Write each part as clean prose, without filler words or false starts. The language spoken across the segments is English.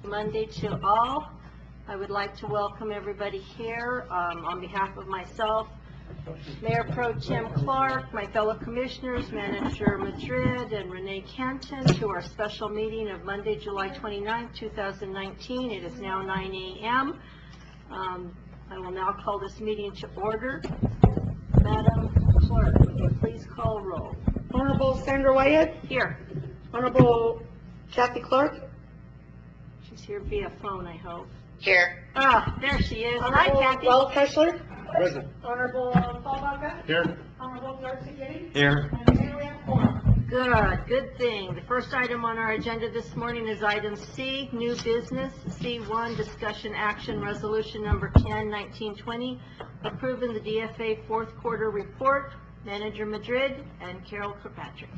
Monday to all. I would like to welcome everybody here on behalf of myself, Mayor Pro Tem Clark, my fellow commissioners, Manager Madrid, and Renee Canton to our special meeting of Monday, July 29, 2019. It is now 9 a.m. I will now call this meeting to order. Madam Clerk, would you please call roll? Honorable Sandra Wyatt. Here. Honorable Kathy Clark. She's here via phone, I hope. Here. Ah, there she is. Hi, Honorable Kathy. Raul Kessler. Present. Honorable Paul Baca. Here. Honorable Garcia Getty. Here. And Mayor we have quorum. Good thing. The first item on our agenda this morning is item C, new business. C1, discussion action resolution number 10-1920, approving the DFA fourth quarter report. Manager Madrid and Carol Kirkpatrick.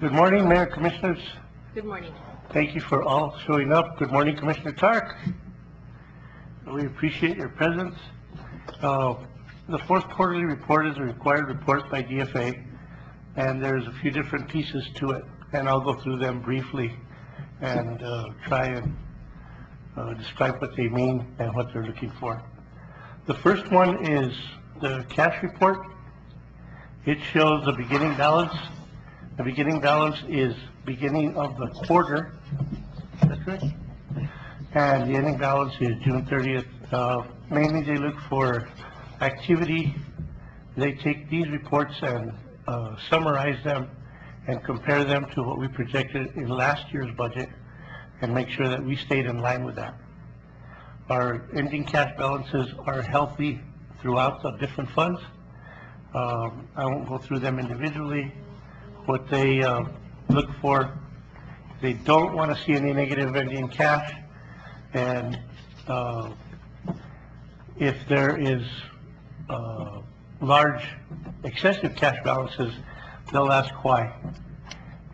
Good morning, Mayor, Commissioners. Good morning. Thank you for all showing up. Good morning, Commissioner Clark. We appreciate your presence. The fourth quarterly report is a required report by DFA, and there's a few different pieces to it, and I'll go through them briefly and try and describe what they mean and what they're looking for. The first one is the cash report. It shows the beginning balance. The beginning balance is beginning of the quarter. That's right. And the ending balance is June 30th. Mainly they look for activity. They take these reports and summarize them and compare them to what we projected in last year's budget and make sure that we stayed in line with that. Our ending cash balances are healthy throughout the different funds. I won't go through them individually. What they look for, they don't want to see any negative ending cash, and if there is large excessive cash balances, they'll ask why,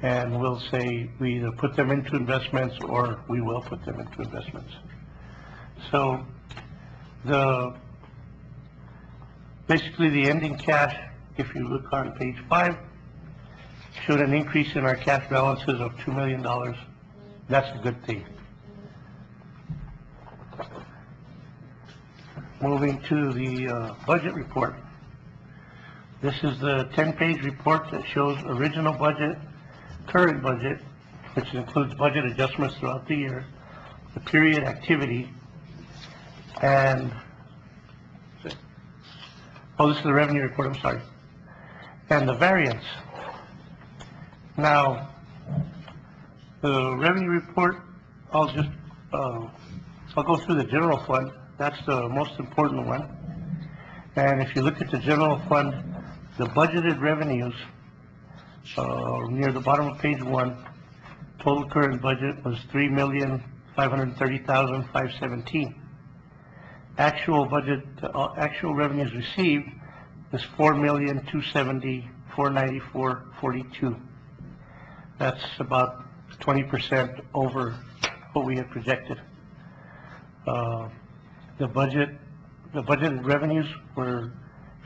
and we'll say we either put them into investments or we will put them into investments. So basically the ending cash, if you look on page 5, showed an increase in our cash balances of $2 million. That's a good thing. Moving to the budget report. This is the 10-page report that shows original budget, current budget, which includes budget adjustments throughout the year, the period activity, and this is the revenue report, I'm sorry, and the variance. Now, the revenue report, I'll go through the general fund. That's the most important one. And if you look at the general fund, the budgeted revenues near the bottom of page 1, total current budget was $3,530,517. Actual revenues received is $4,270,494.42. That's about 20% over what we had projected. The budgeted revenues were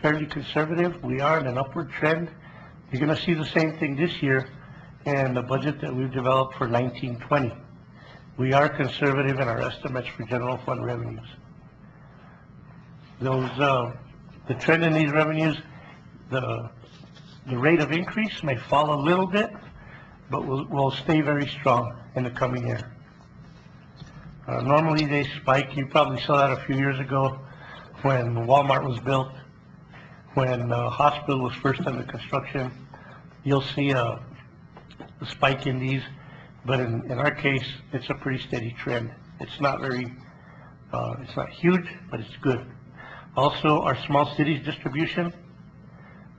fairly conservative. We are in an upward trend. You're going to see the same thing this year in the budget that we've developed for 1920. We are conservative in our estimates for general fund revenues. The trend in these revenues, the rate of increase may fall a little bit, but will stay very strong in the coming year. Normally they spike. You probably saw that a few years ago when Walmart was built, when the hospital was first under construction. You'll see a spike in these, but in our case, it's a pretty steady trend. It's not it's not huge, but it's good. Also, our small cities distribution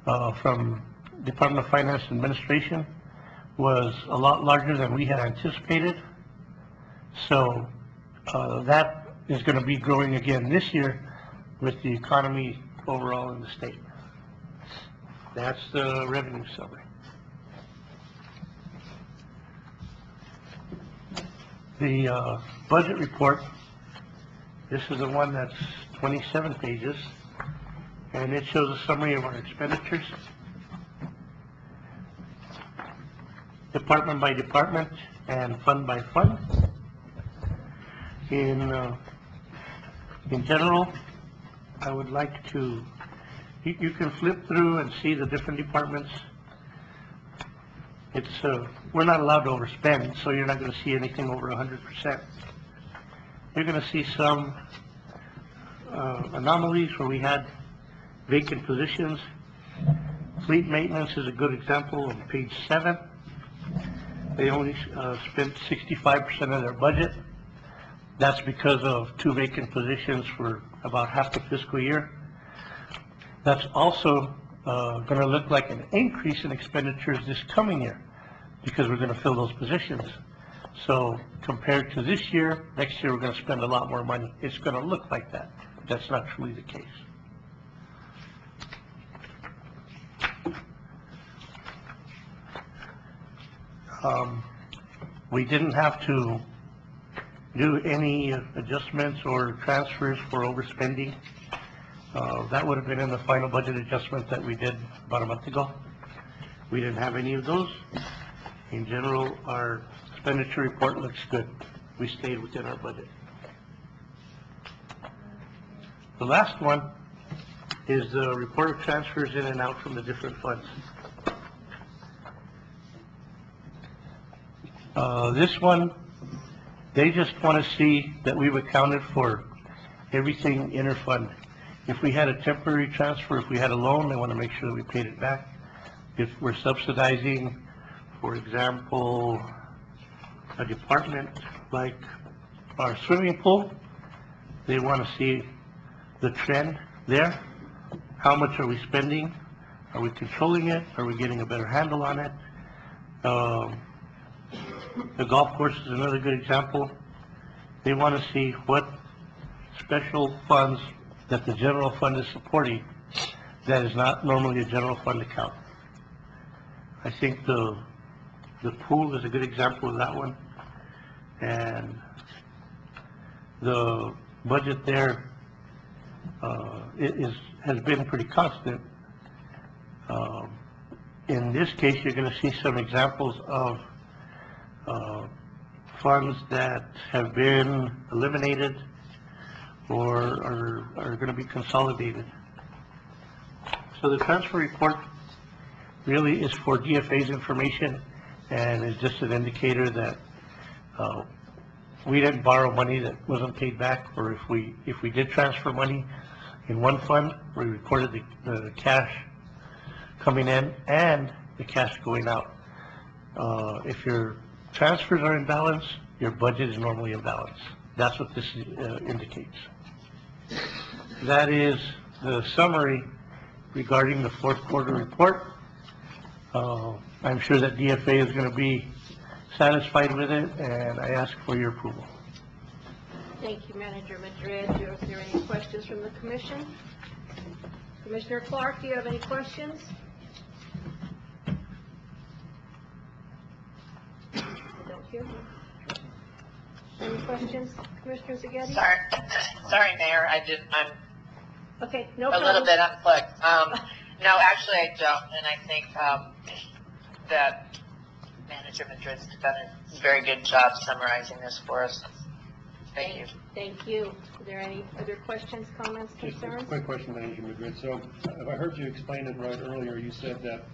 from Department of Finance Administration was a lot larger than we had anticipated. So that is going to be growing again this year with the economy overall in the state. That's the revenue summary. The budget report, this is the one that's 27 pages, and it shows a summary of our expenditures, department by department and fund by fund. In general, I would like to, you can flip through and see the different departments. It's, we're not allowed to overspend, so you're not gonna see anything over 100%. You're gonna see some anomalies where we had vacant positions. Fleet maintenance is a good example on page 7. They only spent 65% of their budget. That's because of 2 vacant positions for about half the fiscal year. That's also going to look like an increase in expenditures this coming year because we're going to fill those positions. So compared to this year, next year we're going to spend a lot more money. It's going to look like that, but that's not truly the case. We didn't have to do any adjustments or transfers for overspending. That would have been in the final budget adjustment that we did about a month ago. We didn't have any of those. In general, our expenditure report looks good. We stayed within our budget. The last one is the report of transfers in and out from the different funds. This one, they just want to see that we've accounted for everything interfund. If we had a temporary transfer, if we had a loan, they want to make sure that we paid it back. If we're subsidizing, for example, a department like our swimming pool, they want to see the trend there. How much are we spending? Are we controlling it? Are we getting a better handle on it? The golf course is another good example. They want to see what special funds that the general fund is supporting that is not normally a general fund account. I think the pool is a good example of that one. And the budget there has been pretty constant. In this case, you're going to see some examples of funds that have been eliminated or are going to be consolidated. So the transfer report really is for DFA's information and is just an indicator that we didn't borrow money that wasn't paid back, or if we did transfer money in one fund, we recorded the cash coming in and the cash going out. If your transfers are in balance, your budget is normally in balance. That's what this indicates. That is the summary regarding the fourth quarter report. I'm sure that DFA is going to be satisfied with it, and I ask for your approval. Thank you, Manager Madrid. Are there any questions from the commission? Commissioner Clark, do you have any questions? I don't hear you. Any questions, Commissioner Zaghetti? Sorry, Mayor, I'm Okay, no a problem. little bit unplugged. No, actually I don't, and I think that Manager Madrid's done a very good job summarizing this for us. Thank you. Thank you. Are there any other questions, comments, Just a concerns? quick question, Manager Madrid. So if I heard you explain it right earlier, you said that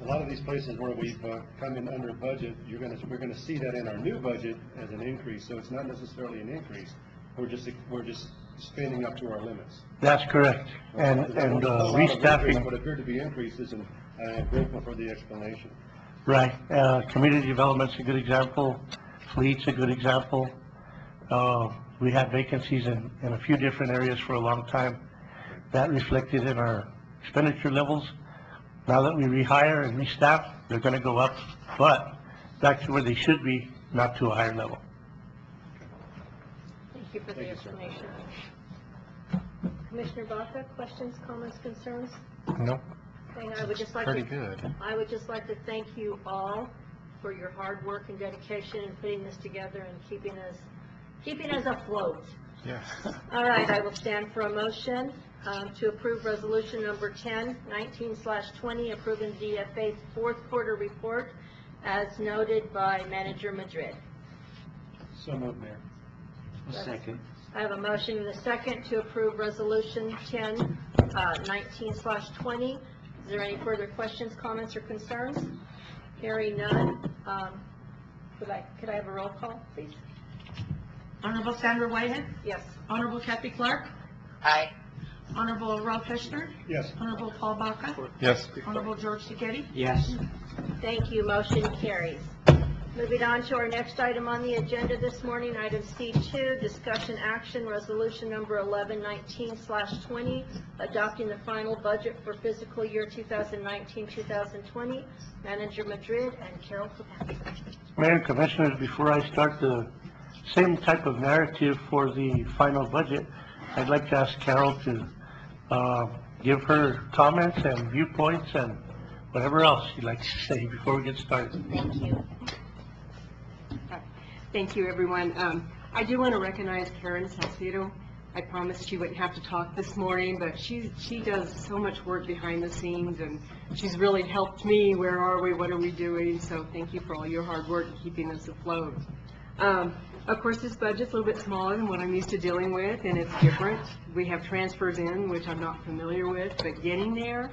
a lot of these places where we've come in under budget, we're going to see that in our new budget as an increase. So it's not necessarily an increase. We're just spending up to our limits. That's correct. And restaffing. What appeared to be increases, and I'm grateful for the explanation. Right. Community development's a good example. Fleet's a good example. We had vacancies in a few different areas for a long time. That reflected in our expenditure levels. Now that we rehire and restaff, they're going to go up, but back to where they should be, not to a higher level. Thank you for the Thank you, sir. explanation. Commissioner Baca, questions, comments, concerns? No? And I would just like Pretty to, good. I would just like to thank you all for your hard work and dedication in putting this together and keeping us afloat. Yeah. All right, I will stand for a motion to approve resolution number 1019/20, approving DFA's fourth quarter report as noted by Manager Madrid. So moved, Mayor. Second. I have a motion and a second to approve Resolution 1019/20. Is there any further questions, comments, or concerns? Hearing none, could I have a roll call, please? Honorable Sandra Whitehead, Yes. Honorable Kathy Clark, Aye. Honorable Ralph Fishner, Yes. Honorable Paul Baca, Yes. Honorable George Takei. Yes. Thank you, motion carries. Moving on to our next item on the agenda this morning, item C2, discussion action, resolution number 1119/20, adopting the final budget for fiscal year 2019-2020. Manager Madrid and Carol Capaccio. Mayor and Commissioners, before I start the same type of narrative for the final budget, I'd like to ask Carol to give her comments and viewpoints and whatever else she'd like to say before we get started. Thank you. Thank you, everyone. I do want to recognize Karen Salcedo. I promised she wouldn't have to talk this morning, but she does so much work behind the scenes, and she's really helped me. Where are we? What are we doing? So thank you for all your hard work keeping us afloat. Of course, this budget's a little bit smaller than what I'm used to dealing with, and it's different. We have transfers in, which I'm not familiar with, but getting there.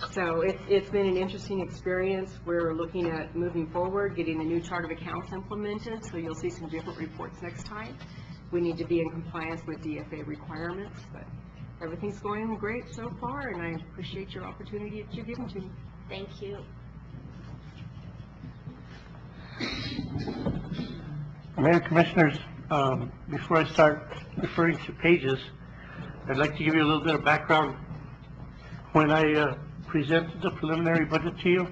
So it's been an interesting experience. We're looking at moving forward, getting the new chart of accounts implemented, so you'll see some different reports next time. We need to be in compliance with DFA requirements, but everything's going great so far, and I appreciate your opportunity that you've given to me. Thank you. Mayor and Commissioners, before I start referring to pages, I'd like to give you a little bit of background. When I presented the preliminary budget to you,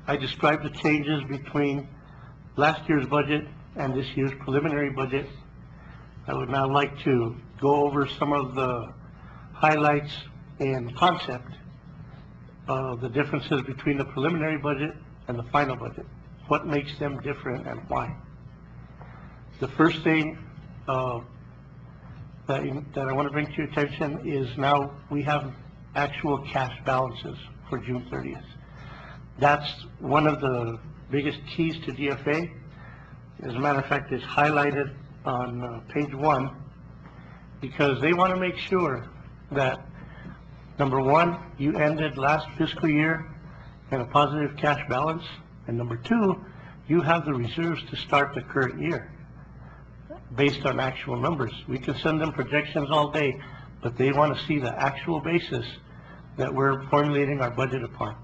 I described the changes between last year's budget and this year's preliminary budget. I would now like to go over some of the highlights in concept of the differences between the preliminary budget and the final budget. What makes them different and why? The first thing that I want to bring to your attention is now we have actual cash balances for June 30th. That's one of the biggest keys to DFA. As a matter of fact, it's highlighted on page 1 because they want to make sure that, number one, you ended last fiscal year in a positive cash balance, and number two, you have the reserves to start the current year based on actual numbers. We can send them projections all day, but they want to see the actual basis that we're formulating our budget upon.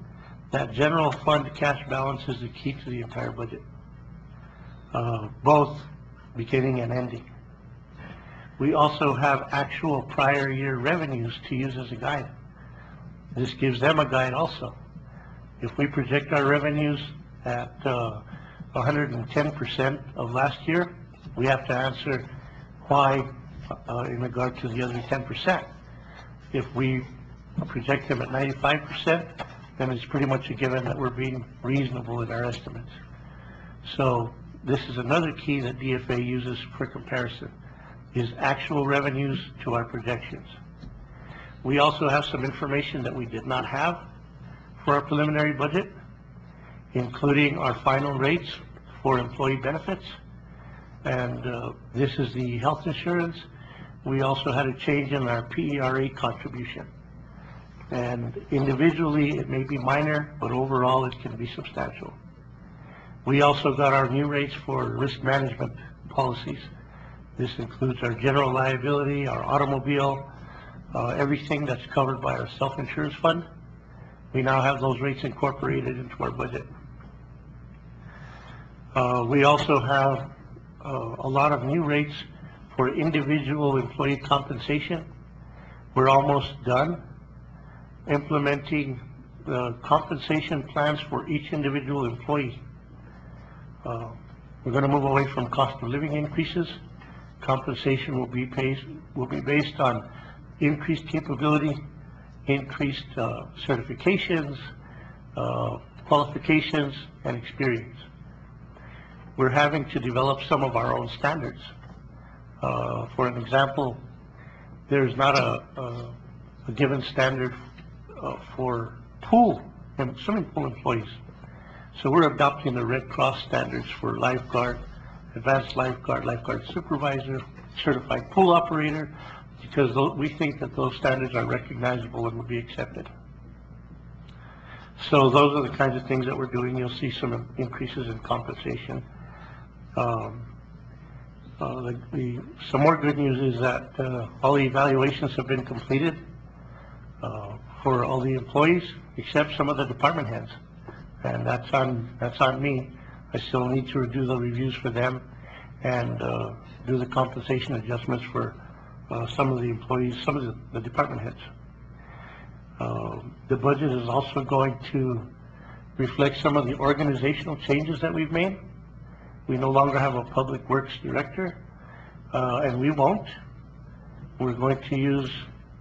That general fund cash balance is the key to the entire budget, both beginning and ending. We also have actual prior year revenues to use as a guide. This gives them a guide also. If we project our revenues at 110% of last year, we have to answer why in regard to the other 10%. If we project them at 95%, then it's pretty much a given that we're being reasonable in our estimates. So this is another key that DFA uses for comparison, is actual revenues to our projections. We also have some information that we did not have for our preliminary budget, including our final rates for employee benefits. And this is the health insurance. We also had a change in our PERA contribution. And individually, it may be minor, but overall, it can be substantial. We also got our new rates for risk management policies. This includes our general liability, our automobile, everything that's covered by our self-insurance fund. We now have those rates incorporated into our budget. We also have a lot of new rates for individual employee compensation. We're almost done implementing the compensation plans for each individual employee. We're going to move away from cost of living increases. Compensation will be based on increased capability, increased certifications, qualifications, and experience. We're having to develop some of our own standards. For an example, there's not a given standard for swimming pool employees. So we're adopting the Red Cross standards for lifeguard, advanced lifeguard, lifeguard supervisor, certified pool operator, because we think that those standards are recognizable and would be accepted. So those are the kinds of things that we're doing. You'll see some increases in compensation. Some more good news is that all the evaluations have been completed for all the employees, except some of the department heads, and that's on me. I still need to do the reviews for them and do the compensation adjustments for some of the employees, some of the department heads. The budget is also going to reflect some of the organizational changes that we've made. We no longer have a public works director, and we won't. We're going to use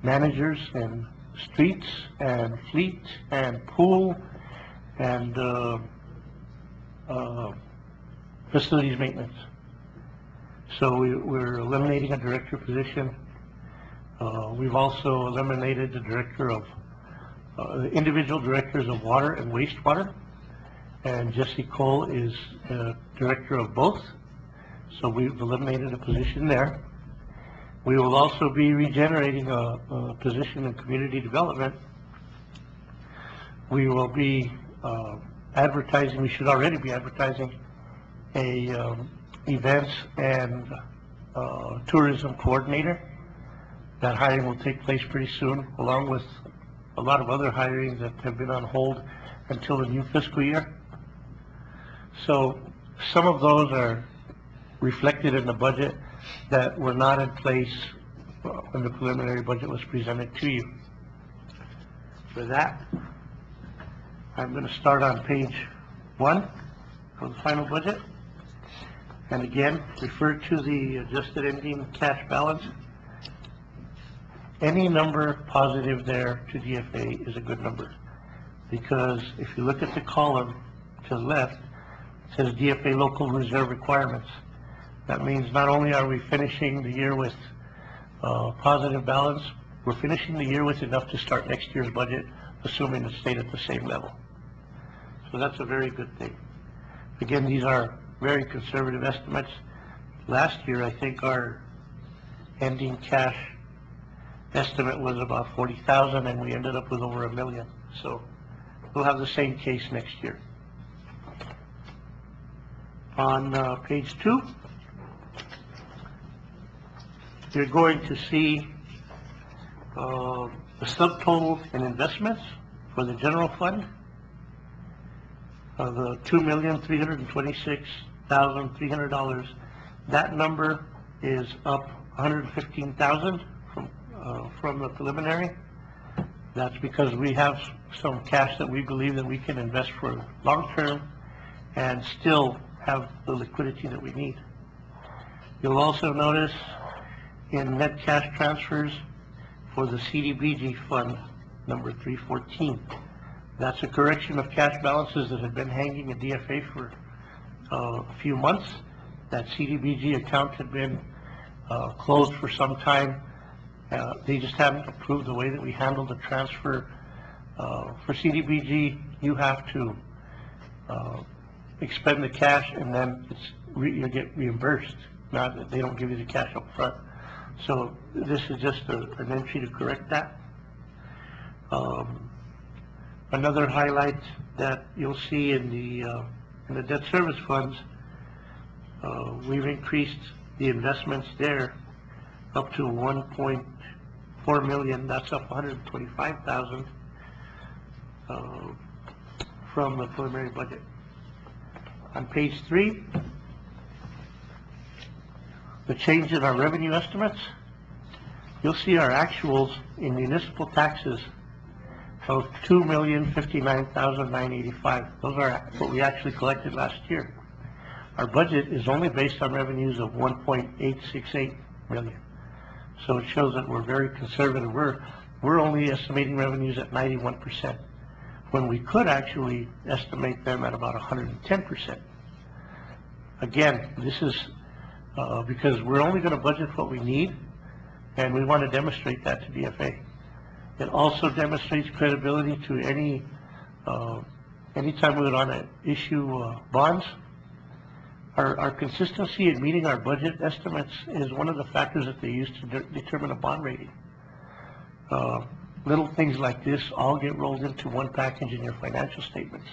managers and streets and fleet and pool and facilities maintenance. So we're eliminating a director position. We've also eliminated the director of individual directors of water and wastewater, and Jesse Cole is director of both. So we've eliminated a position there. We will also be regenerating a position in community development. We will be advertising, we should already be advertising a events and tourism coordinator. That hiring will take place pretty soon, along with a lot of other hirings that have been on hold until the new fiscal year. So some of those are reflected in the budget that were not in place when the preliminary budget was presented to you. For that, I'm going to start on page 1 of the final budget. And again, refer to the adjusted ending cash balance. Any number positive there to DFA is a good number, because if you look at the column to the left, it says DFA local reserve requirements. That means not only are we finishing the year with positive balance, we're finishing the year with enough to start next year's budget, assuming it stayed at the same level. So that's a very good thing. Again, these are very conservative estimates. Last year, I think our ending cash estimate was about 40,000, and we ended up with over $1 million. So we'll have the same case next year. On page 2, you're going to see the subtotal in investments for the general fund of the $2,326,300. That number is up 115,000 from the preliminary. That's because we have some cash that we believe that we can invest for long term and still have the liquidity that we need. You'll also notice in net cash transfers for the CDBG fund, number 314. That's a correction of cash balances that had been hanging at DFA for a few months. That CDBG account had been closed for some time. They just haven't approved the way that we handle the transfer. For CDBG, you have to expend the cash, and then you get reimbursed. They don't give you the cash up front. So this is just an entry to correct that. Another highlight that you'll see in the debt service funds, we've increased the investments there up to 1.4 million. That's up 125,000 from the preliminary budget. On page 3, the change in our revenue estimates, you'll see our actuals in municipal taxes of $2,059,985. Those are what we actually collected last year. Our budget is only based on revenues of 1.868 million. So it shows that we're very conservative. We're only estimating revenues at 91%, when we could actually estimate them at about 110%. Again, this is because we're only going to budget what we need, and we want to demonstrate that to DFA. It also demonstrates credibility to anytime we would want to issue bonds. Our consistency in meeting our budget estimates is one of the factors that they use to determine a bond rating. Little things like this all get rolled into one package in your financial statements.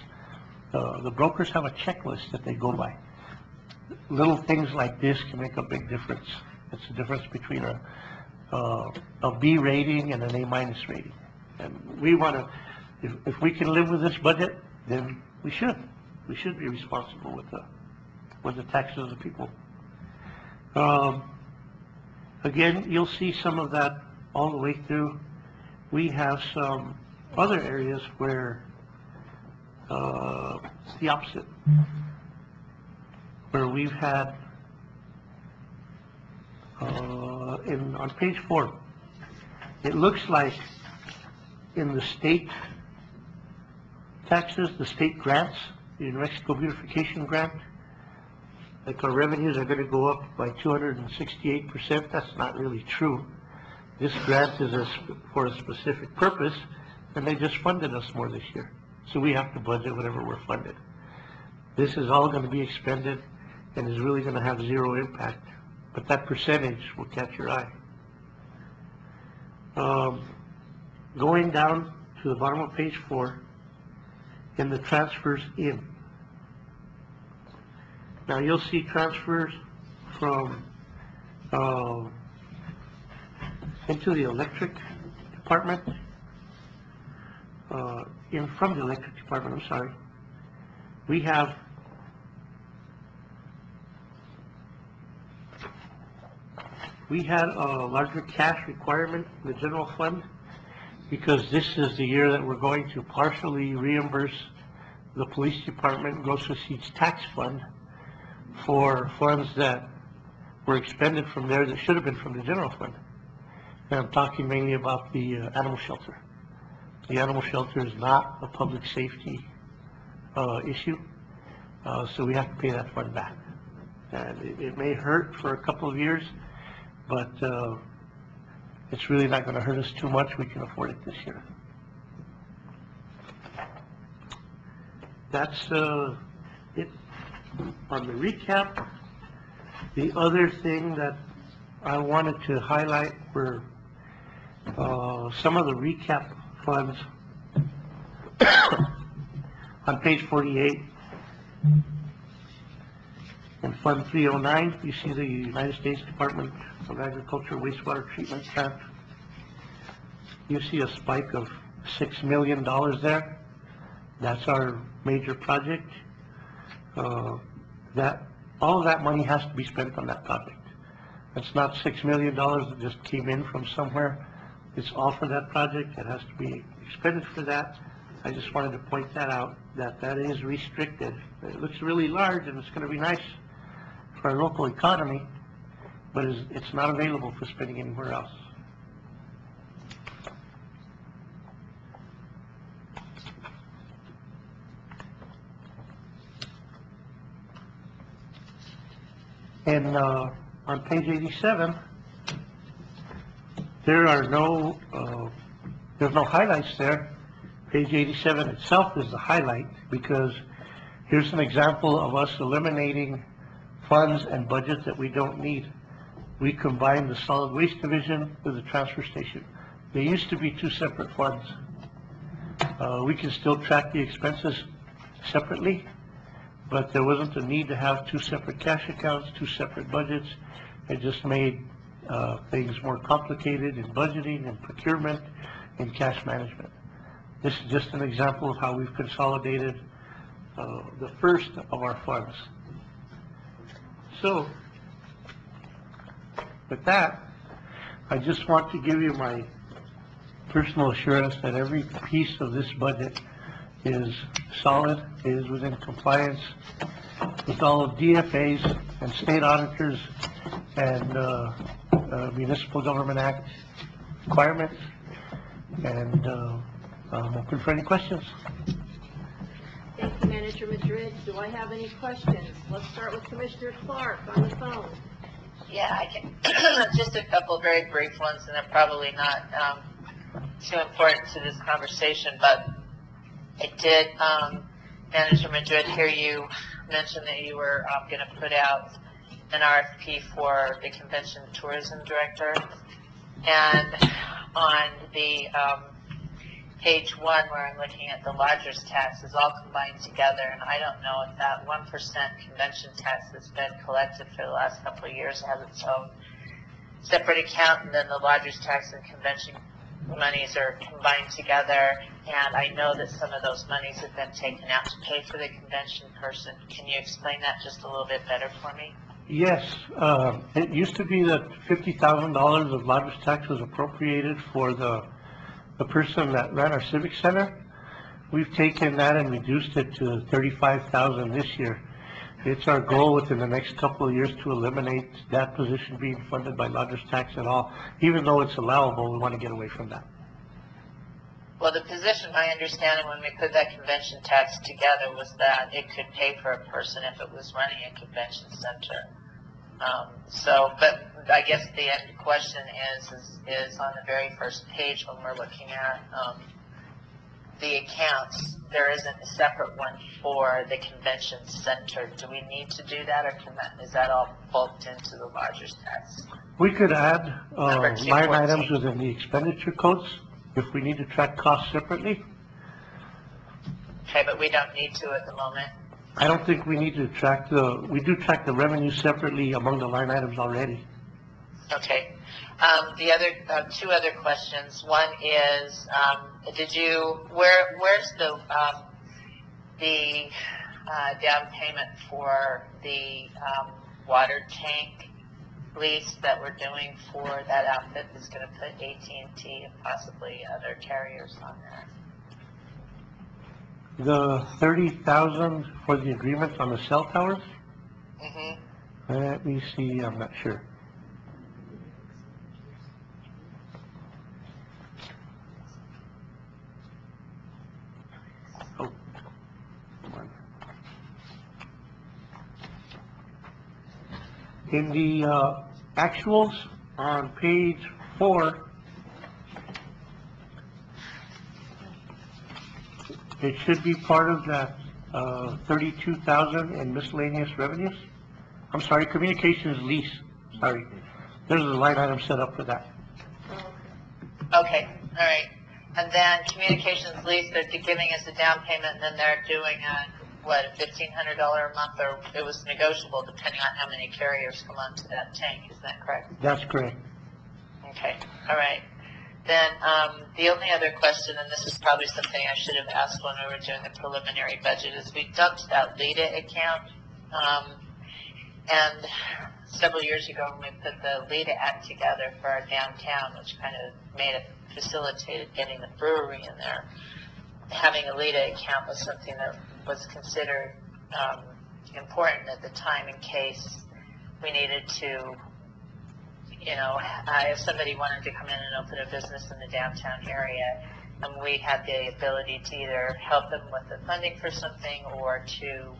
The brokers have a checklist that they go by. Little things like this can make a big difference. It's the difference between a B rating and an A minus rating. And we want to, if we can live with this budget, then we should. We should be responsible with the taxes of the people. Again, you'll see some of that all the way through. We have some other areas where it's the opposite, where we've had on page 4, it looks like in the state taxes, the state grants, the New Mexico Beautification Grant, like our revenues are going to go up by 268%. That's not really true. This grant is for a specific purpose, and they just funded us more this year. So we have to budget whatever we're funded. This is all going to be expended and is really going to have zero impact, but that percentage will catch your eye. Going down to the bottom of page 4, in the transfers in. Now you'll see transfers from into the electric department, from the electric department, I'm sorry. We had a larger cash requirement in the general fund because this is the year that we're going to partially reimburse the police department gross receipts tax fund for funds that were expended from there that should have been from the general fund. And I'm talking mainly about the animal shelter. The animal shelter is not a public safety issue, so we have to pay that fund back. And it may hurt for a couple of years, but it's really not going to hurt us too much. We can afford it this year. That's it on the recap. The other thing that I wanted to highlight were some of the recap funds on page 48. In Fund 309, you see the United States Department of Agriculture wastewater treatment plant. You see a spike of $6 million there. That's our major project. All of that money has to be spent on that project. It's not $6 million that just came in from somewhere. It's all for that project. It has to be expended for that. I just wanted to point that out, that is restricted. It looks really large and it's going to be nice for our local economy, but it's not available for spending anywhere else. And on page 87, there's no highlights there. Page 87 itself is the highlight because here's an example of us eliminating funds and budgets that we don't need. We combined the solid waste division with the transfer station. They used to be two separate funds. We can still track the expenses separately, but there wasn't a need to have two separate cash accounts, two separate budgets. It just made things more complicated in budgeting and procurement and cash management. This is just an example of how we've consolidated the first of our funds. So, with that, I just want to give you my personal assurance that every piece of this budget is solid, is within compliance with all of DFA's and state auditors and Municipal Government Act requirements. And I'm open for any questions. Thank you, Manager Madrid. Do I have any questions? Let's start with Commissioner Clark on the phone. Yeah, I can. Just a couple very brief ones, and they're probably not too important to this conversation, but I did, Manager Madrid, hear you mentioned that you were going to put out an RFP for the convention tourism director. And on the page 1, where I'm looking at the lodger's tax, is all combined together, and I don't know if that 1% convention tax that's been collected for the last couple of years has its own separate account, and then the lodger's tax and convention monies are combined together. And I know that some of those monies have been taken out to pay for the convention person. Can you explain that just a little bit better for me? Yes, it used to be that $50,000 of lodger's tax was appropriated for the person that ran our civic center. We've taken that and reduced it to $35,000 this year. It's our goal within the next couple of years to eliminate that position being funded by lodger's tax at all. Even though it's allowable, we want to get away from that. Well, the position, my understanding when we put that convention tax together was that it could pay for a person if it was running a convention center. But I guess the end question is on the very first page when we're looking at the accounts, there isn't a separate one for the convention center. Do we need to do that, or is that all bulked into the lodger's tax? We could add Number line 214. items within the expenditure codes if we need to track costs separately. Okay, but we don't need to at the moment. I don't think we need to track we do track the revenue separately among the line items already. Okay. The other two other questions. One is, where's the down payment for the water tank lease that we're doing for that outfit that's going to put AT&T and possibly other carriers on there? The $30,000 for the agreement on the cell towers? Mm-hmm. Let me see, I'm not sure. Oh, come on. In the actuals on page 4, it should be part of that 32,000 in miscellaneous revenues. I'm sorry, communications lease, sorry. There's a line item set up for that. Okay, all right. And then communications lease, they're giving us a down payment, and then they're doing a $1,500 a month, or it was negotiable depending on how many carriers come onto that tank. Is that correct? That's correct. Okay, all right. Then the only other question, and this is probably something I should have asked when we were doing the preliminary budget, is we dumped that LEDA account. And several years ago when we put the LEDA act together for our downtown, which kind of facilitated getting the brewery in there, having a LEDA account was something that was considered important at the time in case we needed to, if somebody wanted to come in and open a business in the downtown area, and we had the ability to either help them with the funding for something or to,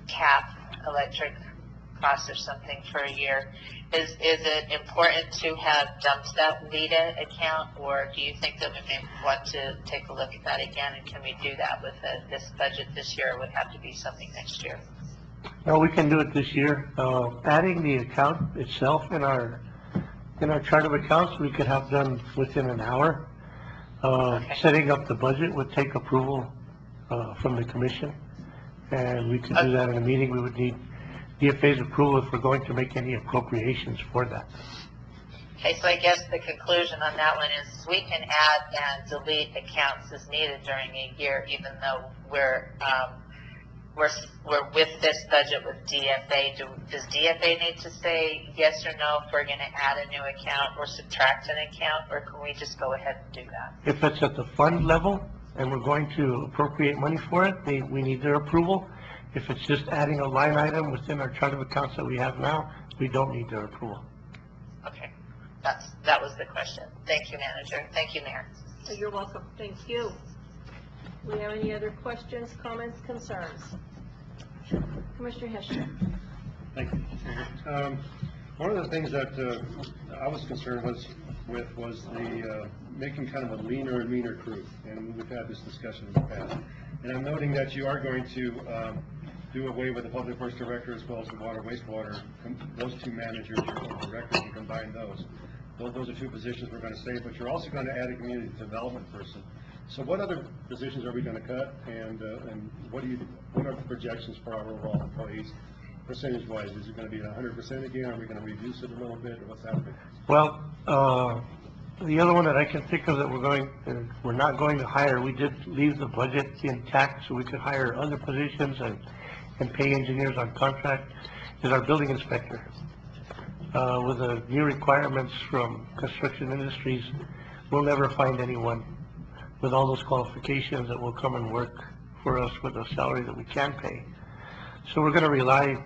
cap electric costs or something for a year. Is it important to have dumped that LEDA account, or do you think that we may want to take a look at that again, and can we do that with this budget this year, or would have to be something next year? No, we can do it this year. Adding the account itself in our chart of accounts, we could have done within an hour. Okay. Setting up the budget would take approval from the commission, and we could do that in a meeting. We would need DFA's approval if we're going to make any appropriations for that. Okay, so I guess the conclusion on that one is we can add and delete accounts as needed during a year, even though we're with this budget with DFA. Does DFA need to say yes or no if we're going to add a new account or subtract an account, or can we just go ahead and do that? If it's at the fund level and we're going to appropriate money for it, we need their approval. If it's just adding a line item within our chart of accounts that we have now, we don't need their approval. Okay, that was the question. Thank you, Manager. Thank you, Mayor. You're welcome. Thank you. Do we have any other questions, comments, concerns? Commissioner Hesher. Thank you. One of the things that I was concerned with was the making kind of a leaner and meaner crew, and we've had this discussion in the past. And I'm noting that you are going to do away with the public works director as well as the water wastewater, those two managers or directors, and combine those. Those are two positions we're going to save, but you're also going to add a community development person. So what other positions are we going to cut, and what are the projections for our overall employees, percentage-wise? Is it going to be 100% again? Are we going to reduce it a little bit, or what's happening? Well, the other one that I can think of that we're not going to hire, we did leave the budget intact so we could hire other positions and pay engineers on contract, is our building inspector. With the new requirements from construction industries, we'll never find anyone with all those qualifications that will come and work for us with a salary that we can pay. So we're going to rely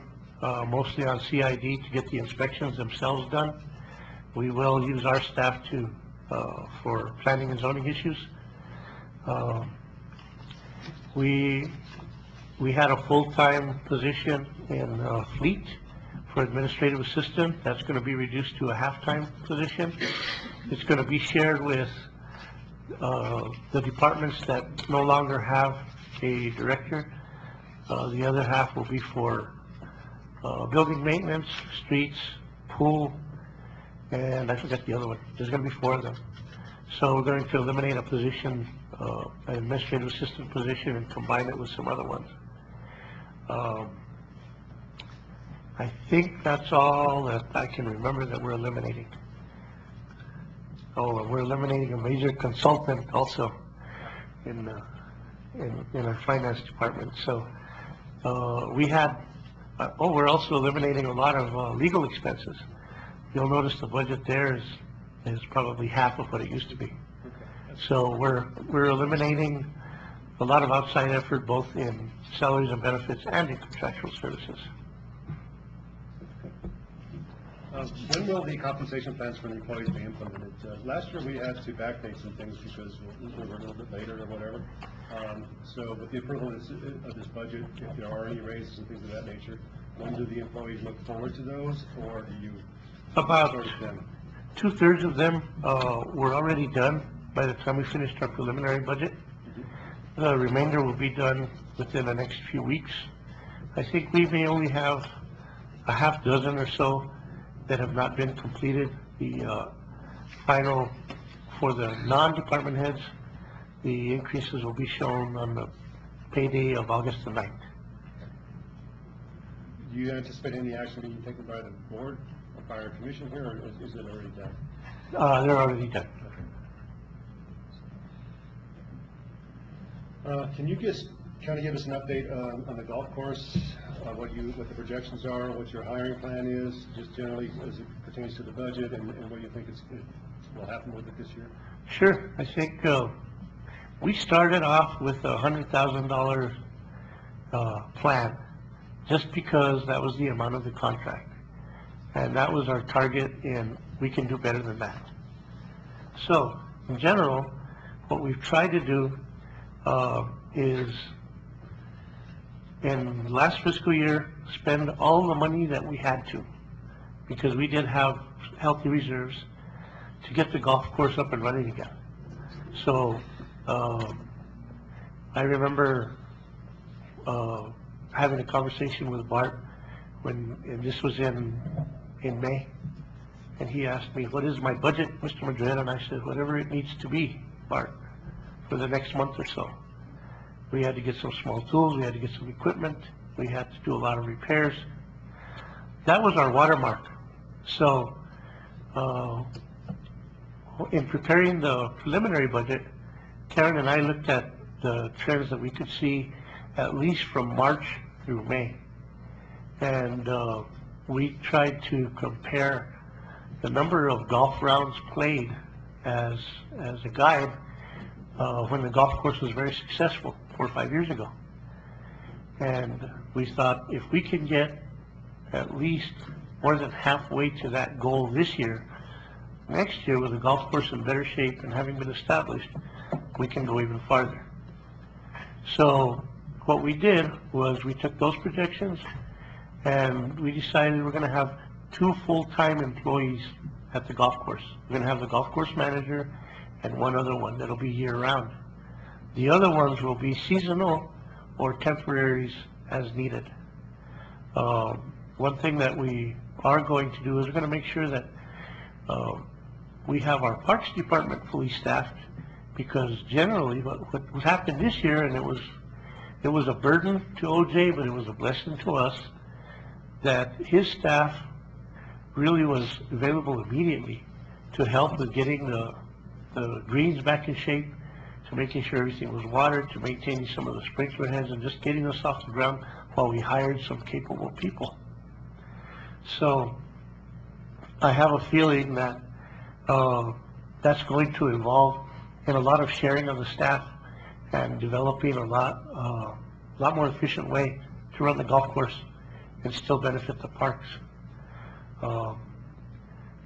mostly on CID to get the inspections themselves done. We will use our staff for planning and zoning issues. We had a full-time position in fleet for administrative assistant. That's going to be reduced to a half-time position. It's going to be shared with the departments that no longer have a director. The other half will be for building maintenance, streets, pool, and I forget the other one. There's going to be 4 of them. So we're going to eliminate a position, an administrative assistant position, and combine it with some other ones. I think that's all that I can remember that we're eliminating. Oh, and we're eliminating a major consultant also in our finance department. So we're also eliminating a lot of legal expenses. You'll notice the budget there is probably half of what it used to be. So we're eliminating a lot of outside effort, both in salaries and benefits and in contractual services. When will the compensation plans for the employees be implemented? Last year we had to backdate some things because we were a little bit later or whatever. So with the approval of this budget, if there are any raises and things of that nature, when do the employees look forward to those, or do you About sort of them? 2/3 of them were already done by the time we finished our preliminary budget. The remainder will be done within the next few weeks. I think we may only have a half dozen or so that have not been completed. The final, for the non-department heads, the increases will be shown on the payday of August the 9th. Do you anticipate any action being taken by the board or by our commission here, or is it already done? They're already done. Can you just kind of give us an update on the golf course, what the projections are, what your hiring plan is, just generally as it pertains to the budget, and what you think will happen with it this year? Sure. I think we started off with a $100,000 plan, just because that was the amount of the contract. And that was our target, and we can do better than that. So, in general, what we've tried to do is, in last fiscal year, spend all the money that we had to, because we did have healthy reserves to get the golf course up and running again. So, I remember having a conversation with Bart and this was in May, and he asked me, "What is my budget, Mr. Madrid?" And I said, "Whatever it needs to be, Bart, for the next month or so." We had to get some small tools, we had to get some equipment, we had to do a lot of repairs. That was our watermark. So, in preparing the preliminary budget, Karen and I looked at the trends that we could see at least from March through May. And we tried to compare the number of golf rounds played as a guide when the golf course was very successful 4 or 5 years ago. And we thought, if we can get at least more than halfway to that goal this year, next year with the golf course in better shape and having been established, we can go even farther. So what we did was we took those projections and we decided we're going to have 2 full-time employees at the golf course. We're going to have the golf course manager and 1 other one that'll be year-round. The other ones will be seasonal or temporaries as needed. One thing that we are going to do is we're going to make sure that we have our Parks Department fully staffed, because generally what happened this year, and it was a burden to OJ, but it was a blessing to us, that his staff really was available immediately to help with getting the greens back in shape, to making sure everything was watered, to maintaining some of the sprinkler heads, and just getting us off the ground while we hired some capable people. So I have a feeling that that's going to involve in a lot of sharing of the staff and developing a lot more efficient way to run the golf course and still benefit the parks.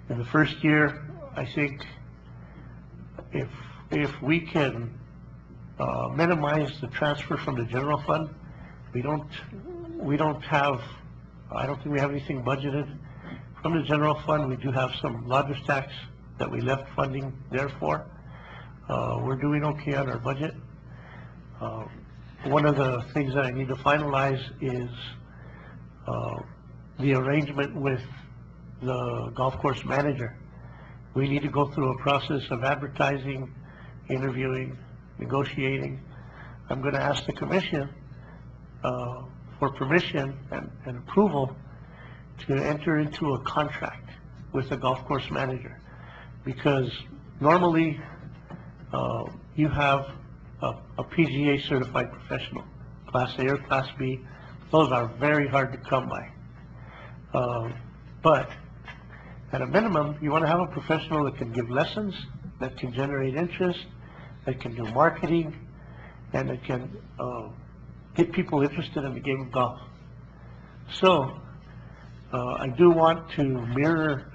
In the first year, I think if we can minimize the transfer from the general fund, I don't think we have anything budgeted from the general fund. We do have some lodgers tax that we left funding there for. We're doing okay on our budget. One of the things that I need to finalize is the arrangement with the golf course manager. We need to go through a process of advertising, interviewing, negotiating. I'm going to ask the commission for permission and approval to enter into a contract with the golf course manager, because normally you have a PGA certified professional, Class A or Class B. Those are very hard to come by. But at a minimum, you want to have a professional that can give lessons, that can generate interest, that can do marketing, and that can get people interested in the game of golf. So I do want to mirror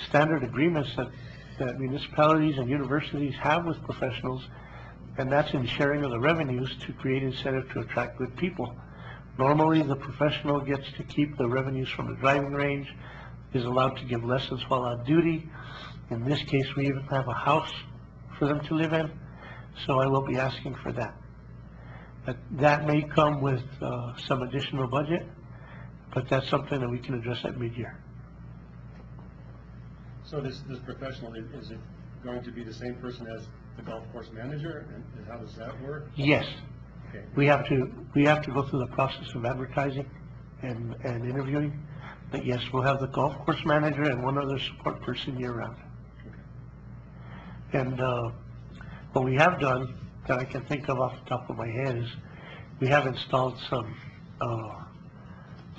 standard agreements that municipalities and universities have with professionals, and that's in sharing of the revenues to create incentive to attract good people. Normally, the professional gets to keep the revenues from the driving range, is allowed to give lessons while on duty. In this case, we even have a house for them to live in, so I will be asking for that. That may come with some additional budget, but that's something that we can address at mid-year. So this professional, is it going to be the same person as the golf course manager, and how does that work? Yes. Okay. We have to go through the process of advertising and interviewing, but yes, we'll have the golf course manager and one other support person year-round. And what we have done, that I can think of off the top of my head, is we have installed some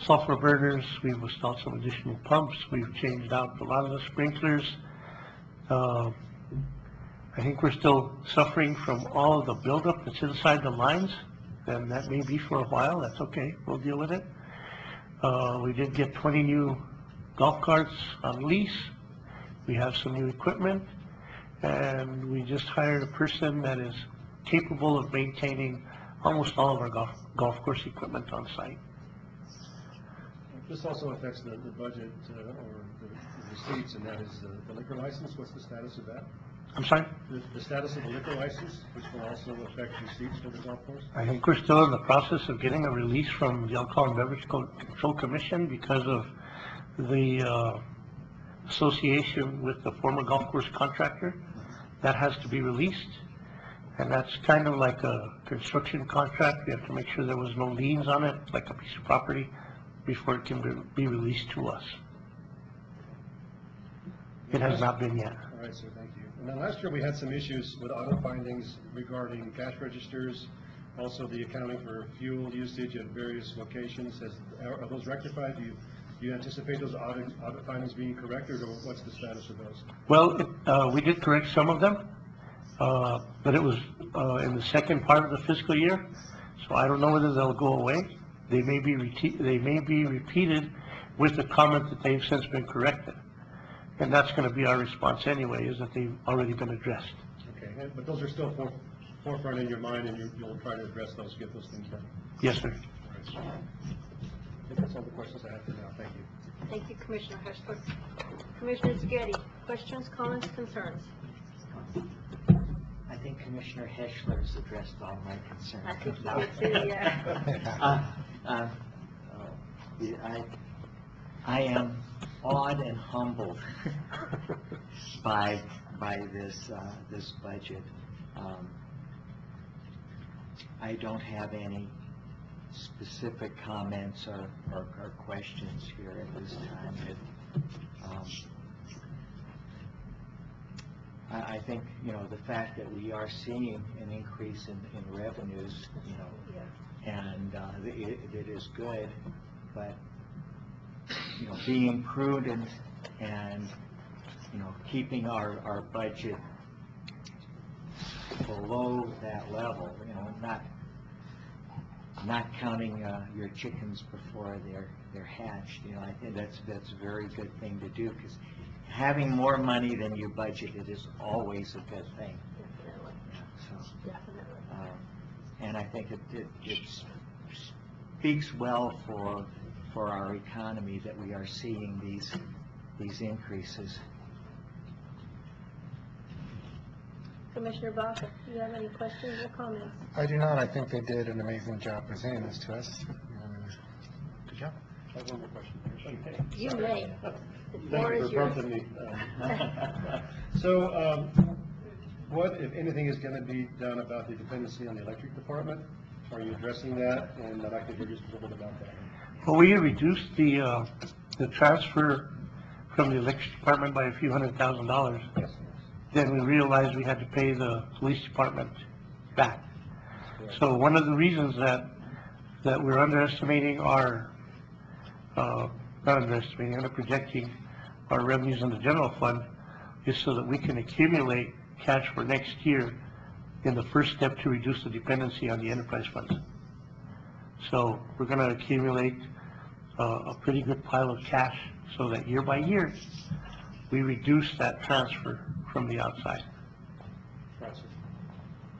sulfur burners, we've installed some additional pumps, we've changed out a lot of the sprinklers. I think we're still suffering from all of the buildup that's inside the lines, and that may be for a while. That's okay, we'll deal with it. We did get 20 new golf carts on lease. We have some new equipment, and we just hired a person that is capable of maintaining almost all of our golf course equipment on site. This also affects the budget or the receipts, and that is the liquor license. What's the status of that? I'm sorry? The status of the liquor license, which will also affect receipts for the golf course? I think we're still in the process of getting a release from the Alcohol and Beverage Control Commission because of the association with the former golf course contractor. That has to be released, and that's kind of like a construction contract. We have to make sure there was no liens on it, like a piece of property, before it can be released to us. It has not been yet. All right, sir, thank you. And then last year, we had some issues with audit findings regarding cash registers, also the accounting for fuel usage at various locations. Are those rectified? Do you anticipate those audit findings being corrected, or what's the status of those? Well, we did correct some of them, but it was in the second part of the fiscal year, so I don't know whether they'll go away. They may be repeated with the comment that they've since been corrected. And that's going to be our response anyway, is that they've already been addressed. Okay, but those are still forefront in your mind, and you'll try to address those, get those things done. Yes, sir. All right, sir. I think that's all the questions I have for now. Thank you. Thank you, Commissioner Hessler. Commissioner Schetty, questions, comments, concerns? I think Commissioner Heschler's addressed all my concerns. I think you did too, yeah. I am awed and humbled by this budget. I don't have any specific comments or questions here at this time. I think, the fact that we are seeing an increase in revenues, and it is good, but, being prudent and, keeping our budget below that level, not counting your chickens before they're hatched. I think that's a very good thing to do, because having more money than you budgeted is always a good thing. And I think it speaks well for our economy that we are seeing these increases. Commissioner Baca, do you have any questions or comments? I do not. I think they did an amazing job presenting this to us. Good job. I have one more question. You may. The Thank floor you is for yours. prompting me. So, what, if anything, is going to be done about the dependency on the electric department? Are you addressing that? And I'd like to hear just a little bit about that. Well, we reduced the transfer from the electric department by a few $100,000. Yes. Then we realized we had to pay the police department back. So one of the reasons that we're underestimating our, not underestimating, projecting our revenues in the general fund is so that we can accumulate cash for next year in the first step to reduce the dependency on the enterprise funds. So we're going to accumulate a pretty good pile of cash so that year by year we reduce that transfer from the outside. Right, sir.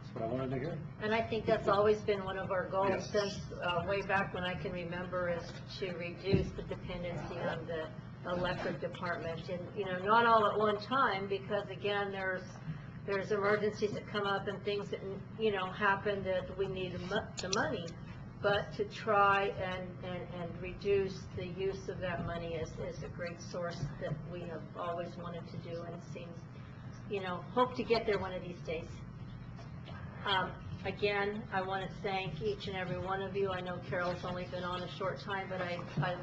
That's what I wanted to hear. And I think that's always been one of our goals Yes. since way back when I can remember, is to reduce the dependency on the electric department. And, not all at one time, because again, there's emergencies that come up and things that, happen that we need the money. But to try and reduce the use of that money is a great source that we have always wanted to do, and it seems, hope to get there one of these days. Again, I want to thank each and every one of you. I know Carol's only been on a short time, but I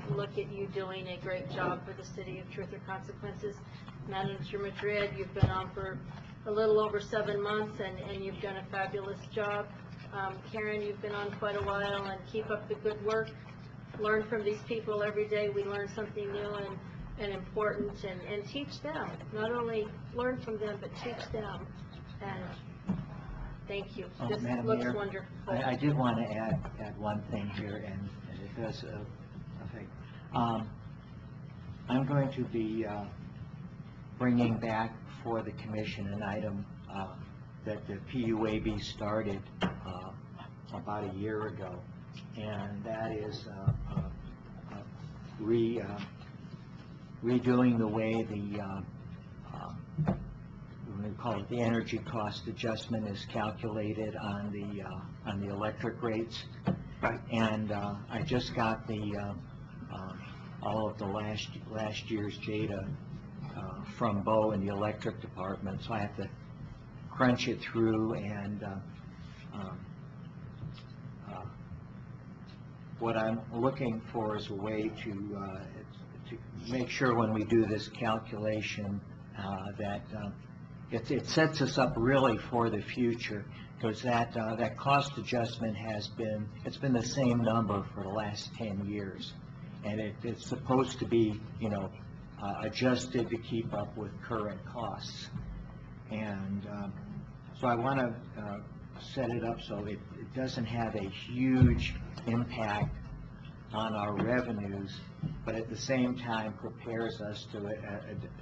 look at you doing a great job for the city of Truth or Consequences. Manager Madrid, you've been on for a little over 7 months, and you've done a fabulous job. Karen, you've been on quite a while, and keep up the good work. Learn from these people every day. We learn something new and important, and teach them. Not only learn from them, but teach them. And thank you. This Madam looks Mayor, wonderful. I did want to add one thing here, and it does affect. I'm going to be bringing back for the commission an item that the PUAB started about a year ago, and that is redoing the way we call it the energy cost adjustment is calculated on the electric rates. Right. And I just got all of the last year's data from Bo in the electric department, so I have to crunch it through, and what I'm looking for is a way to make sure when we do this calculation that it sets us up really for the future, because that cost adjustment it's been the same number for the last 10 years, and it's supposed to be adjusted to keep up with current costs. And so I want to set it up so it doesn't have a huge impact on our revenues, but at the same time prepares us to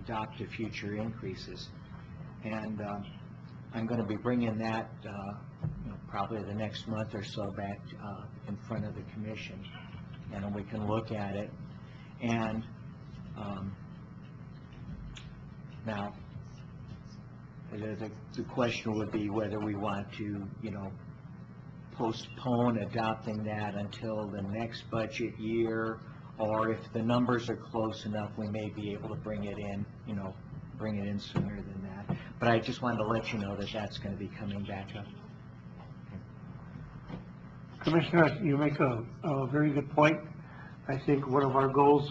adopt to future increases. And I'm going to be bringing that probably the next month or so back in front of the commission, and then we can look at it. And now, the question would be whether we want to, postpone adopting that until the next budget year, or if the numbers are close enough, we may be able to bring it in sooner than that. But I just wanted to let you know that that's going to be coming back up. Commissioner, you make a very good point. I think one of our goals,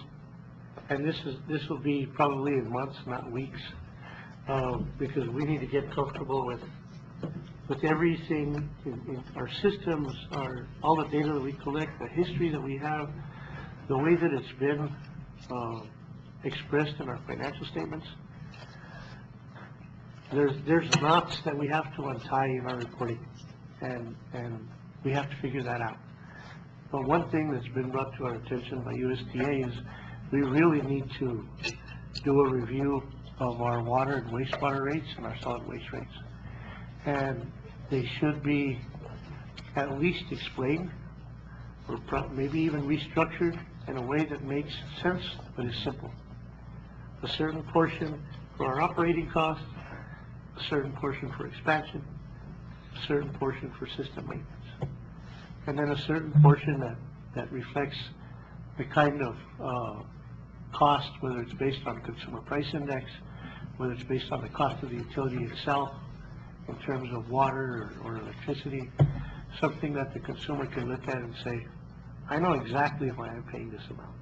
and this will be probably in months, not weeks, because we need to get comfortable with everything in our systems, all the data that we collect, the history that we have, the way that it's been expressed in our financial statements. There's knots that we have to untie in our reporting, and we have to figure that out. But one thing that's been brought to our attention by USDA is we really need to do a review of our water and wastewater rates and our solid waste rates. And they should be at least explained, or maybe even restructured in a way that makes sense but is simple. A certain portion for our operating costs, a certain portion for expansion, a certain portion for system maintenance, and then a certain portion that reflects the kind of cost, whether it's based on consumer price index, whether it's based on the cost of the utility itself in terms of water or electricity, something that the consumer can look at and say, I know exactly why I'm paying this amount.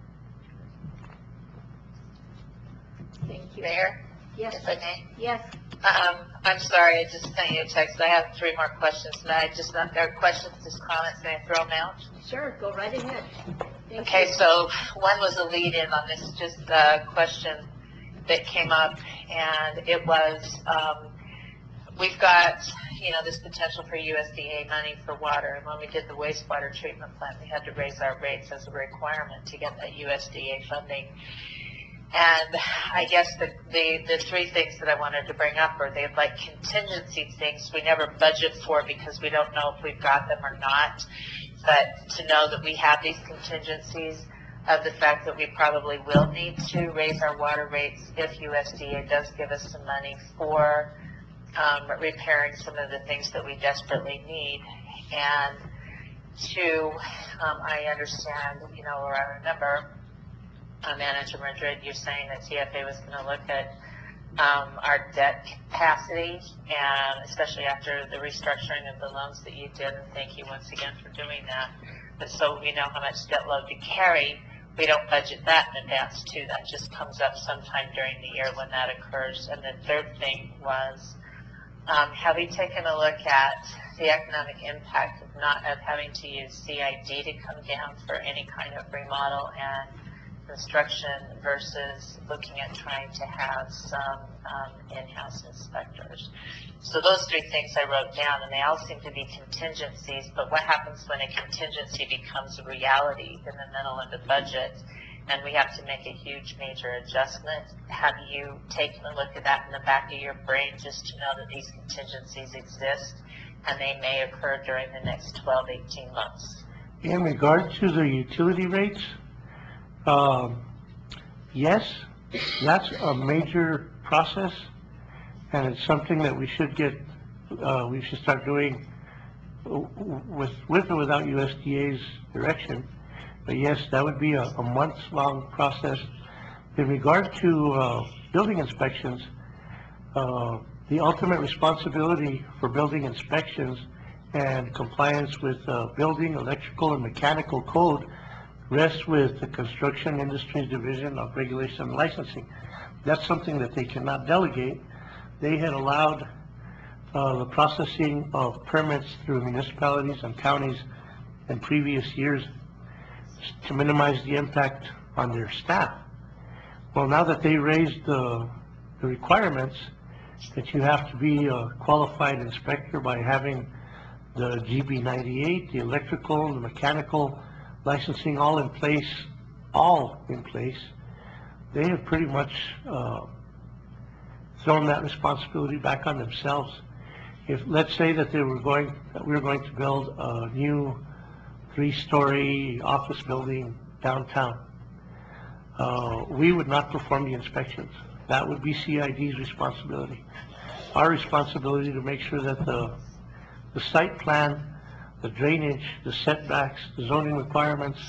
Thank you, Mayor. Yes. If I may. Yes. I'm sorry, I just sent you a text. I have 3 more questions. There are questions, just comments, may I throw them out? Sure, go right ahead. Thank Okay, you. so one was a lead-in on this, just a question that came up, and it was, we've got, this potential for USDA money for water, and when we did the wastewater treatment plant, we had to raise our rates as a requirement to get that USDA funding. And I guess the 3 things that I wanted to bring up are they're like contingency things we never budget for because we don't know if we've got them or not. But to know that we have these contingencies of the fact that we probably will need to raise our water rates if USDA does give us some money for repairing some of the things that we desperately need. And 2, I understand, or I remember Manager Madrid, you're saying that TFA was going to look at our debt capacity, and especially after the restructuring of the loans that you did, and thank you once again for doing that. But so we know how much debt load to carry, we don't budget that in advance too. That just comes up sometime during the year when that occurs. And the 3rd thing was, have you taken a look at the economic impact of having to use CID to come down for any kind of remodel and construction versus looking at trying to have some in-house inspectors? So those 3 things I wrote down, and they all seem to be contingencies, but what happens when a contingency becomes a reality in the middle of the budget and we have to make a huge major adjustment? Have you taken a look at that in the back of your brain just to know that these contingencies exist and they may occur during the next 12, 18 months? In regard to the utility rates, yes, that's a major process, and it's something that we should start doing with or without USDA's direction. But yes, that would be a months-long process. In regard to building inspections, the ultimate responsibility for building inspections and compliance with building, electrical, and mechanical code rests with the Construction Industries Division of Regulation and Licensing. That's something that they cannot delegate. They had allowed the processing of permits through municipalities and counties in previous years to minimize the impact on their staff. Well, now that they raised the requirements that you have to be a qualified inspector by having the GB 98, the electrical, the mechanical licensing all in place, they have pretty much thrown that responsibility back on themselves. If, let's say that we were going to build a new 3-story office building downtown, we would not perform the inspections. That would be CID's responsibility. our responsibility to make sure that the site plan, the drainage, the setbacks, the zoning requirements,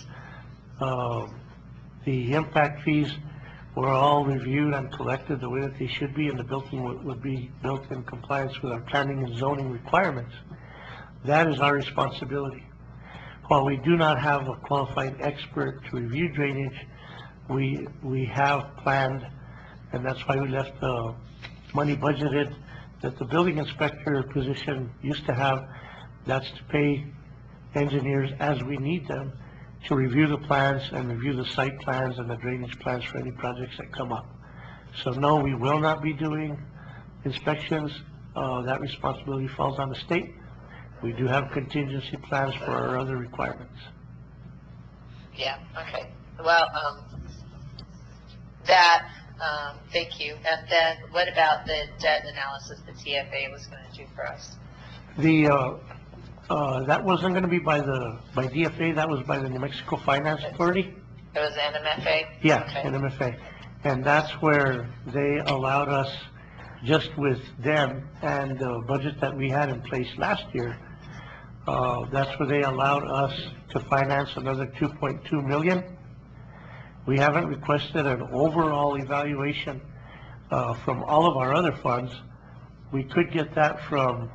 the impact fees were all reviewed and collected the way that they should be, and the building would be built in compliance with our planning and zoning requirements. That is our responsibility. While we do not have a qualified expert to review drainage, we have planned, and that's why we left the money budgeted that the building inspector position used to have. That's to pay engineers as we need them to review the plans and review the site plans and the drainage plans for any projects that come up. So no, we will not be doing inspections. That responsibility falls on the state. We do have contingency plans for our other requirements. Yeah, okay. Well, thank you. And then what about the debt analysis the TFA was going to do for us? That wasn't going to be by DFA, that was by the New Mexico Finance Authority. It was NMFA? Yeah, Okay. NMFA. And that's where they allowed us, just with them and the budget that we had in place last year, that's where they allowed us to finance another 2.2 million. We haven't requested an overall evaluation from all of our other funds. We could get that from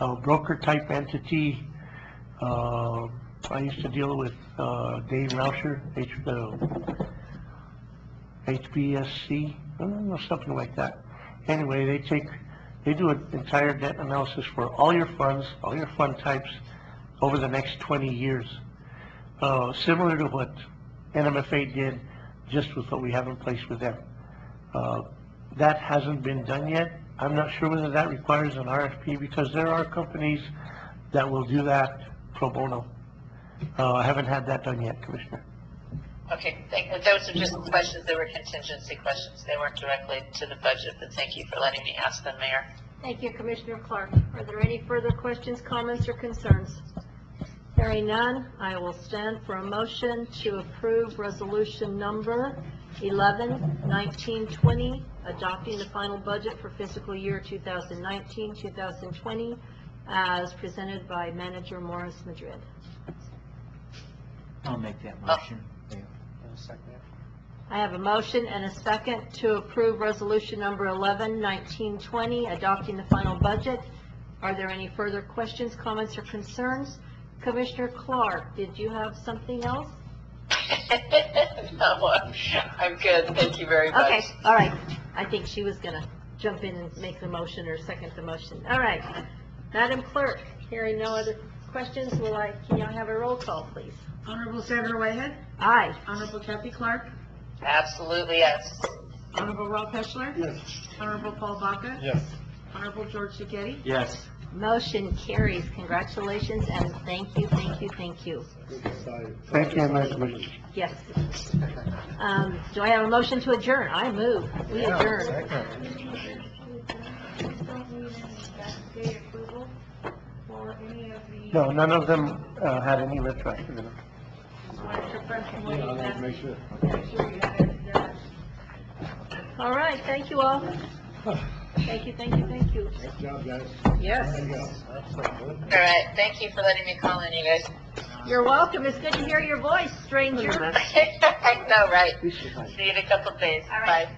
a broker-type entity. I used to deal with Dave Rauscher, HBSC, something like that. Anyway, they do an entire debt analysis for all your funds, all your fund types over the next 20 years. Similar to what NMFA did, just with what we have in place with them. That hasn't been done yet. I'm not sure whether that requires an RFP, because there are companies that will do that pro bono. I haven't had that done yet, Commissioner. Okay, those are just questions. They were contingency questions. They weren't directly to the budget, but thank you for letting me ask them, Mayor. Thank you, Commissioner Clark. Are there any further questions, comments, or concerns? Hearing none, I will stand for a motion to approve resolution number 11-1920, adopting the final budget for fiscal year 2019-2020 as presented by Manager Morris Madrid. I'll make that motion. I have a motion and a second to approve resolution number 11-1920, adopting the final budget. Are there any further questions, comments, or concerns? Commissioner Clark, did you have something else? No, I'm good. Thank you very much. Okay, all right. I think she was going to jump in and make the motion or second the motion. All right. Madam Clerk, hearing no other questions, can you have a roll call, please? Honorable Sandra Whitehead, Aye. Honorable Kathy Clark, Absolutely, yes. Honorable Ralph Peschler, Yes. Honorable Paul Baca, Yes. Honorable George Seghetti. Yes. Motion carries. Congratulations and thank you, thank you, thank you. Thank you, Commissioner. Yes. Do I have a motion to adjourn? I move. We adjourn. No, none of them had any retroactive in them. I'd like to make sure. All right, thank you all. Thank you, thank you, thank you. Nice job, guys. Yes. There you go. All right. Thank you for letting me call in, you guys. You're welcome. It's good to hear your voice, stranger. I know, right? See you in a couple of days. All right. Bye.